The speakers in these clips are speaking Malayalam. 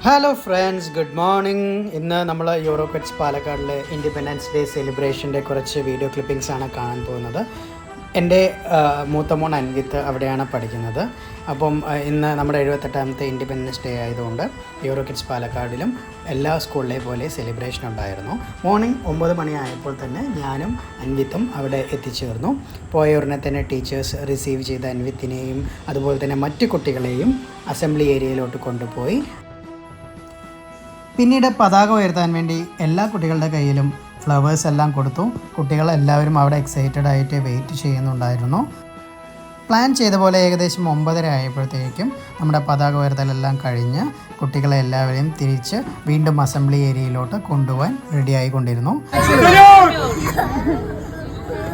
Hello friends, good morning. ഇന്ന് നമ്മൾ യൂറോകിഡ്സ് പാലക്കാടിലെ ഇൻഡിപെൻഡൻസ് ഡേ സെലിബ്രേഷൻ്റെ കുറച്ച് വീഡിയോ ക്ലിപ്പിംഗ്സ് ആണ് കാണാൻ പോകുന്നത്. എൻ്റെ മൂത്ത മോൻ അൻവിത്ത് അവിടെയാണ് പഠിക്കുന്നത്. അപ്പം ഇന്ന് നമ്മുടെ 78ാമത്തെ ഇൻഡിപെൻഡൻസ് ഡേ ആയതുകൊണ്ട് യൂറോകിഡ്സ് പാലക്കാടിലും എല്ലാ സ്കൂളിലെ പോലെ സെലിബ്രേഷൻ ഉണ്ടായിരുന്നു. മോർണിംഗ് 9 മണിയായപ്പോൾ തന്നെ ഞാനും അൻവിത്തും അവിടെ എത്തിച്ചേർന്നു. പോയ ഉടനെ തന്നെ ടീച്ചേഴ്സ് റിസീവ് ചെയ്ത അൻവിത്തിനെയും അതുപോലെ തന്നെ മറ്റു കുട്ടികളെയും അസംബ്ലി ഏരിയയിലോട്ട് കൊണ്ടുപോയി. പിന്നീട് പതാക ഉയർത്താൻ വേണ്ടി എല്ലാ കുട്ടികളുടെ കയ്യിലും ഫ്ലവേഴ്സ് എല്ലാം കൊടുത്തു. കുട്ടികളെല്ലാവരും അവിടെ എക്സൈറ്റഡ് ആയിട്ട് വെയിറ്റ് ചെയ്യുന്നുണ്ടായിരുന്നു. പ്ലാൻ ചെയ്ത പോലെ ഏകദേശം 9:30 ആയപ്പോഴത്തേക്കും നമ്മുടെ പതാക ഉയർത്തലെല്ലാം കഴിഞ്ഞ് കുട്ടികളെ എല്ലാവരെയും തിരിച്ച് വീണ്ടും അസംബ്ലി ഏരിയയിലോട്ട് കൊണ്ടുപോകാൻ റെഡി ആയിക്കൊണ്ടിരുന്നു.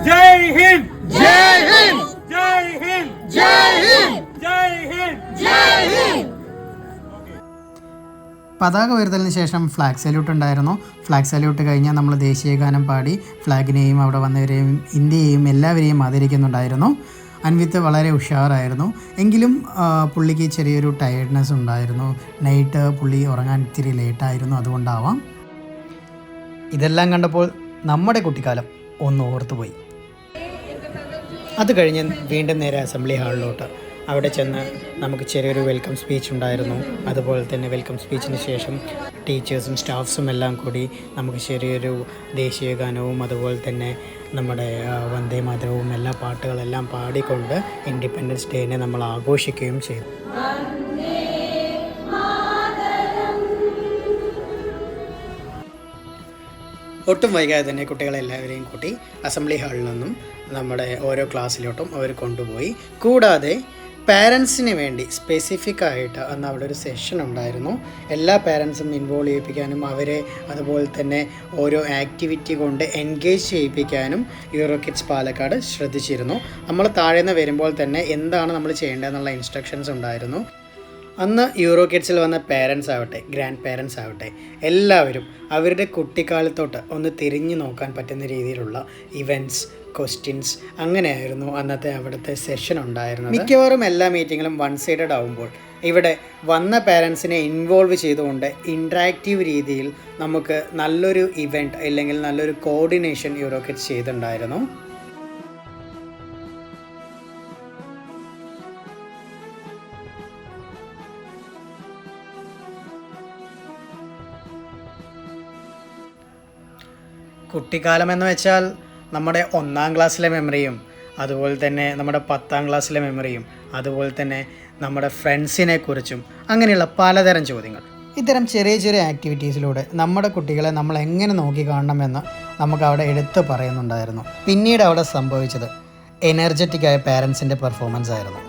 ജയ് ഹിന്ദ്, ജയ് ഹിന്ദ്, ജയ് ഹിന്ദ്, ജയ് ഹിന്ദ്, ജയ് ഹിന്ദ്, ജയ് ഹിന്ദ്. പതാക ഉയർത്തലിന് ശേഷം ഫ്ലാഗ് സല്യൂട്ട് ഉണ്ടായിരുന്നു. ഫ്ലാഗ് സല്യൂട്ട് കഴിഞ്ഞാൽ നമ്മൾ ദേശീയഗാനം പാടി ഫ്ലാഗിനെയും അവിടെ വന്നവരെയും ഇന്ത്യയെയും എല്ലാവരെയും ആദരിക്കുന്നുണ്ടായിരുന്നു. അൻവിത്ത് വളരെ ഉഷാറായിരുന്നു. എങ്കിലും പുള്ളിക്ക് ചെറിയൊരു ടയർഡ്നെസ് ഉണ്ടായിരുന്നു. നൈറ്റ് പുള്ളി ഉറങ്ങാൻ ഇത്തിരി ലേറ്റായിരുന്നു, അതുകൊണ്ടാവാം. ഇതെല്ലാം കണ്ടപ്പോൾ നമ്മുടെ കുട്ടിക്കാലം ഒന്ന് ഓർത്തുപോയി. അത് കഴിഞ്ഞ് വീണ്ടും നേരെ അസംബ്ലി ഹാളിലോട്ട് അവിടെ ചെന്ന് നമുക്ക് ചെറിയൊരു വെൽക്കം സ്പീച്ച് ഉണ്ടായിരുന്നു. അതുപോലെ തന്നെ വെൽക്കം സ്പീച്ചിന് ശേഷം ടീച്ചേഴ്സും സ്റ്റാഫ്സും എല്ലാം കൂടി നമുക്ക് ചെറിയൊരു ദേശീയ ഗാനവും അതുപോലെ തന്നെ നമ്മുടെ വന്ദേ മാതരവും എല്ലാ പാട്ടുകളെല്ലാം പാടിക്കൊണ്ട് ഇൻഡിപെൻഡൻസ് ഡേനെ നമ്മൾ ആഘോഷിക്കുകയും ചെയ്തു. ഒട്ടും വൈകാതെ തന്നെ കുട്ടികളെല്ലാവരെയും കൂട്ടി അസംബ്ലി ഹാളിൽ നിന്നും നമ്മുടെ ഓരോ ക്ലാസ്സിലോട്ടും അവർ കൊണ്ടുപോയി. കൂടാതെ പാരൻസിന് വേണ്ടി സ്പെസിഫിക് ആയിട്ട് അന്ന് അവിടെ ഒരു സെഷൻ ഉണ്ടായിരുന്നു. എല്ലാ പാരൻസും ഇൻവോൾവ് ചെയ്യിപ്പിക്കാനും അവരെ അതുപോലെ തന്നെ ഓരോ ആക്ടിവിറ്റി കൊണ്ട് എൻഗേജ് ചെയ്യിപ്പിക്കാനും യൂറോകിഡ്സ് പാലക്കാട് ശ്രദ്ധിച്ചിരുന്നു. നമ്മൾ താഴേന്ന് വരുമ്പോൾ തന്നെ എന്താണ് നമ്മൾ ചെയ്യേണ്ടതെന്നുള്ള ഇൻസ്ട്രക്ഷൻസ് ഉണ്ടായിരുന്നു. അന്ന് യൂറോകിഡ്സിൽ വന്ന പേരൻസ് ആവട്ടെ ഗ്രാൻഡ് പേരൻസ് ആവട്ടെ എല്ലാവരും അവരുടെ കുട്ടിക്കാലത്തോട്ട് ഒന്ന് തിരിഞ്ഞു നോക്കാൻ പറ്റുന്ന രീതിയിലുള്ള ഇവൻറ്റ്സ്, ക്വസ്റ്റ്യൻസ് അങ്ങനെയായിരുന്നു അന്നത്തെ അവിടുത്തെ സെഷൻ ഉണ്ടായിരുന്നത്. മിക്കവാറും എല്ലാ മീറ്റിങ്ങിലും വൺ സൈഡഡ് ആവുമ്പോൾ ഇവിടെ വന്ന പേരൻസിനെ ഇൻവോൾവ് ചെയ്തുകൊണ്ട് ഇൻട്രാക്റ്റീവ് രീതിയിൽ നമുക്ക് നല്ലൊരു ഇവൻറ്റ് അല്ലെങ്കിൽ നല്ലൊരു കോർഡിനേഷൻ യൂറോകിഡ്സ് ചെയ്തിട്ടുണ്ടായിരുന്നു. കുട്ടിക്കാലം എന്ന് വെച്ചാൽ നമ്മുടെ 1ാം ക്ലാസ്സിലെ മെമ്മറിയും അതുപോലെ തന്നെ നമ്മുടെ 10ാം ക്ലാസ്സിലെ മെമ്മറിയും അതുപോലെ തന്നെ നമ്മുടെ ഫ്രണ്ട്സിനെ കുറിച്ചും അങ്ങനെയുള്ള പലതരം ചോദ്യങ്ങൾ. ഇത്തരം ചെറിയ ചെറിയ ആക്ടിവിറ്റീസിലൂടെ നമ്മുടെ കുട്ടികളെ നമ്മൾ എങ്ങനെ നോക്കി കാണണമെന്ന് നമുക്ക് അവിടെ എടുത്ത് പറയുന്നുണ്ടായിരുന്നു. പിന്നീട് അവിടെ സംഭവിച്ചത് എനർജറ്റിക്കായ പാരൻസിൻ്റെ പെർഫോമൻസ് ആയിരുന്നു.